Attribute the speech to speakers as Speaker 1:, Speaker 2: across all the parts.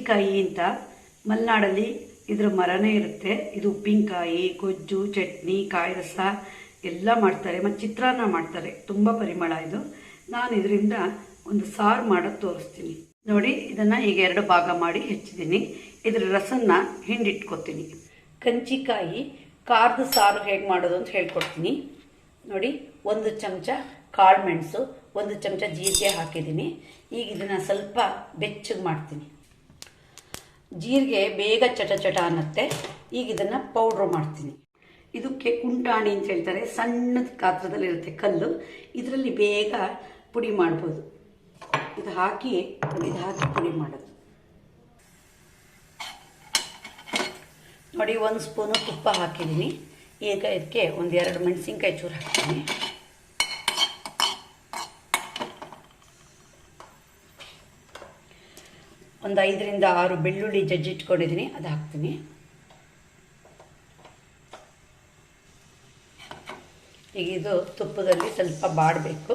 Speaker 1: ಕಂಚಿಕಾಯಿ ಅಂತ ಮಲೆನಾಡಲ್ಲಿ ಇದ್ರ ಮರನೇ ಇರುತ್ತೆ. ಇದು ಉಪ್ಪಿನಕಾಯಿ, ಗೊಜ್ಜು, ಚಟ್ನಿ, ಕಾಯಿ ರಸ ಎಲ್ಲ ಮಾಡ್ತಾರೆ ಮತ್ತು ಚಿತ್ರಾನ್ನ ಮಾಡ್ತಾರೆ. ತುಂಬ ಪರಿಮಳ ಇದು. ನಾನು ಇದರಿಂದ ಒಂದು ಸಾರು ಮಾಡೋದು ತೋರಿಸ್ತೀನಿ ನೋಡಿ. ಇದನ್ನು ಈಗ 2 ಭಾಗ ಮಾಡಿ ಹೆಚ್ಚಿದ್ದೀನಿ. ಇದ್ರ ರಸನ್ನ ಹಿಂಡಿಟ್ಕೊತೀನಿ. ಕಂಚಿಕಾಯಿ ಖಾರದ ಸಾರು ಹೇಗೆ ಮಾಡೋದು ಅಂತ ಹೇಳ್ಕೊಡ್ತೀನಿ ನೋಡಿ. 1 ಚಮಚ ಕಾಳು ಮೆಣಸು, 1 ಚಮಚ ಜೀರಿಗೆ ಹಾಕಿದ್ದೀನಿ. ಈಗ ಇದನ್ನು ಸ್ವಲ್ಪ ಬೆಚ್ಚಗೆ ಮಾಡ್ತೀನಿ. ಜೀರಿಗೆ ಬೇಗ ಚಟ ಚಟ ಅನ್ನತ್ತೆ. ಈಗ ಇದನ್ನು ಪೌಡ್ರ್ ಮಾಡ್ತೀನಿ. ಇದಕ್ಕೆ ಕುಂಟಾಣಿ ಅಂತ ಹೇಳ್ತಾರೆ. ಸಣ್ಣದ ಗಾತ್ರದಲ್ಲಿರುತ್ತೆ ಕಲ್ಲು. ಇದರಲ್ಲಿ ಬೇಗ ಪುಡಿ ಮಾಡ್ಬೋದು. ಇದು ಹಾಕಿ ಪುಡಿ ಮಾಡೋದು ನೋಡಿ. 1 ಸ್ಪೂನು ತುಪ್ಪ ಹಾಕಿದ್ದೀನಿ. ಈಗ ಇದಕ್ಕೆ 1-2 ಮೆಣಸಿನ್ಕಾಯಿ ಚೂರು ಹಾಕ್ತೀನಿ. ಒಂದು 5-6 ಬೆಳ್ಳುಳ್ಳಿ ಜಜ್ಜಿಟ್ಕೊಂಡಿದ್ದೀನಿ, ಅದು ಹಾಕ್ತೀನಿ. ಈಗ ಇದು ತುಪ್ಪದಲ್ಲಿ ಸ್ವಲ್ಪ ಬಾಡಬೇಕು.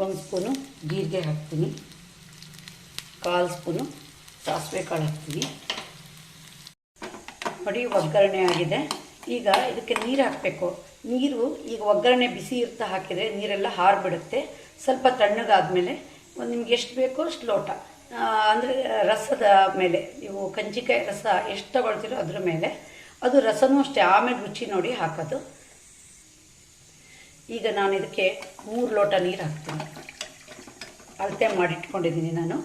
Speaker 1: ಒಂದು ಸ್ಪೂನು ಜೀರಿಗೆ ಹಾಕ್ತೀನಿ, 1/4 ಸ್ಪೂನು ಸಾಸಿವೆ ಕಾಳು ಹಾಕ್ತೀನಿ ನೋಡಿ. ಒಗ್ಗರಣೆ ಆಗಿದೆ. ಈಗ ಇದಕ್ಕೆ ನೀರು ಹಾಕಬೇಕು. ನೀರು ಈಗ ಒಗ್ಗರಣೆ ಬಿಸಿ ಇರ್ತಾ ಹಾಕಿದರೆ ನೀರೆಲ್ಲ ಹಾರಿಬಿಡುತ್ತೆ. ಸ್ವಲ್ಪ ತಣ್ಣಗಾದ್ಮೇಲೆ ನಿಮ್ಗೆ ಎಷ್ಟು ಬೇಕೋ ಅಷ್ಟು ಲೋಟ, ಅಂದರೆ ರಸದ ಮೇಲೆ, ನೀವು ಕಂಚಿಕಾಯಿ ರಸ ಎಷ್ಟು ತಗೊಳ್ತೀರೋ ಅದ್ರ ಮೇಲೆ. ಅದು ರಸನೂ ಅಷ್ಟೇ, ಆಮೇಲೆ ರುಚಿ ನೋಡಿ ಹಾಕೋದು. ಈಗ ನಾನು ಇದಕ್ಕೆ 3 ಲೋಟ ನೀರು ಹಾಕ್ತೀನಿ. ಅಳತೆ ಮಾಡಿಟ್ಕೊಂಡಿದ್ದೀನಿ ನಾನು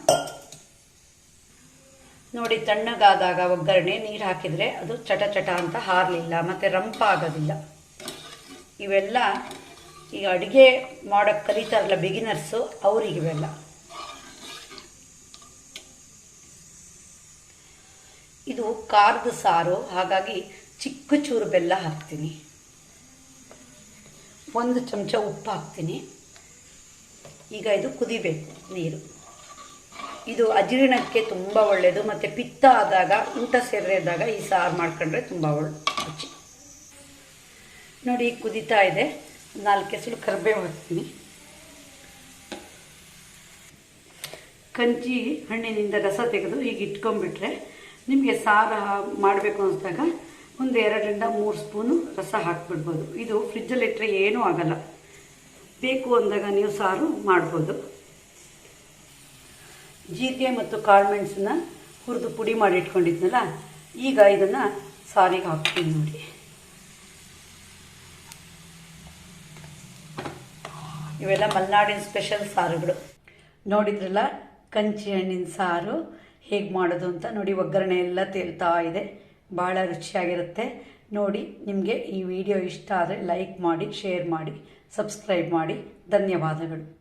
Speaker 1: ನೋಡಿ. ತಣ್ಣಗಾದಾಗ ಒಗ್ಗರಣೆ ನೀರು ಹಾಕಿದರೆ ಅದು ಚಟ ಚಟ ಅಂತ ಹಾರಲಿಲ್ಲ, ಮತ್ತು ರಂಪ ಆಗೋದಿಲ್ಲ. ಇವೆಲ್ಲ ಈಗ ಅಡುಗೆ ಮಾಡೋಕ್ಕೆ ಕಲಿತಾರಲ್ಲ ಬಿಗಿನರ್ಸು, ಅವರಿಗಿವೆಲ್ಲ. ಇದು ಖಾರದ ಸಾರು, ಹಾಗಾಗಿ ಚಿಕ್ಕ ಚೂರು ಬೆಲ್ಲ ಹಾಕ್ತೀನಿ. 1 ಚಮಚ ಉಪ್ಪು ಹಾಕ್ತೀನಿ. ಈಗ ಇದು ಕುದಿಬೇಕು ನೀರು. ಇದು ಅಜೀರ್ಣಕ್ಕೆ ತುಂಬ ಒಳ್ಳೆಯದು, ಮತ್ತು ಪಿತ್ತ ಆದಾಗ, ಊಟ ಸೇರಿದಾಗ ಈ ಸಾರು ಮಾಡ್ಕೊಂಡ್ರೆ ತುಂಬ ರುಚಿ ನೋಡಿ. ಕುದೀತಾ ಇದೆ. 4 ಎಸಳು ಕರಿಬೇವು ಹಾಕ್ತೀನಿ. ಕಂಚಿ ಹಣ್ಣಿನಿಂದ ರಸ ತೆಗೆದು ಈಗ ಇಟ್ಕೊಂಡ್ಬಿಟ್ರೆ, ನಿಮಗೆ ಸಾರು ಮಾಡಬೇಕು ಅನಿಸಿದಾಗ 1-2-3 ಸ್ಪೂನು ರಸ ಹಾಕಿಬಿಡ್ಬೋದು. ಇದು ಫ್ರಿಜ್ಜಲ್ಲಿ ಇಟ್ಟರೆ ಏನೂ ಆಗಲ್ಲ. ಬೇಕು ಅಂದಾಗ ನೀವು ಸಾರು ಮಾಡ್ಬೋದು. ಜೀರಿಗೆ ಮತ್ತು ಕಾಳು ಮೆಣಸನ್ನ ಹುರಿದು ಪುಡಿ ಮಾಡಿ ಇಟ್ಕೊಂಡಿದ್ನಲ್ಲ, ಈಗ ಇದನ್ನು ಸಾರಿಗೆ ಹಾಕ್ತೀನಿ ನೋಡಿ. ಇವೆಲ್ಲ ಮಲೆನಾಡಿನ ಸ್ಪೆಷಲ್ ಸಾರುಗಳು. ನೋಡಿದ್ರಲ್ಲ ಕಂಚಿ ಹಣ್ಣಿನ ಸಾರು ಹೇಗೆ ಮಾಡೋದು ಅಂತ ನೋಡಿ. ಒಗ್ಗರಣೆ ಎಲ್ಲ ತೇಲ್ತಾ ಇದೆ. ಭಾಳ ರುಚಿಯಾಗಿರುತ್ತೆ ನೋಡಿ. ನಿಮಗೆ ಈ ವಿಡಿಯೋ ಇಷ್ಟ ಆದರೆ ಲೈಕ್ ಮಾಡಿ, ಶೇರ್ ಮಾಡಿ, ಸಬ್ಸ್ಕ್ರೈಬ್ ಮಾಡಿ. ಧನ್ಯವಾದಗಳು.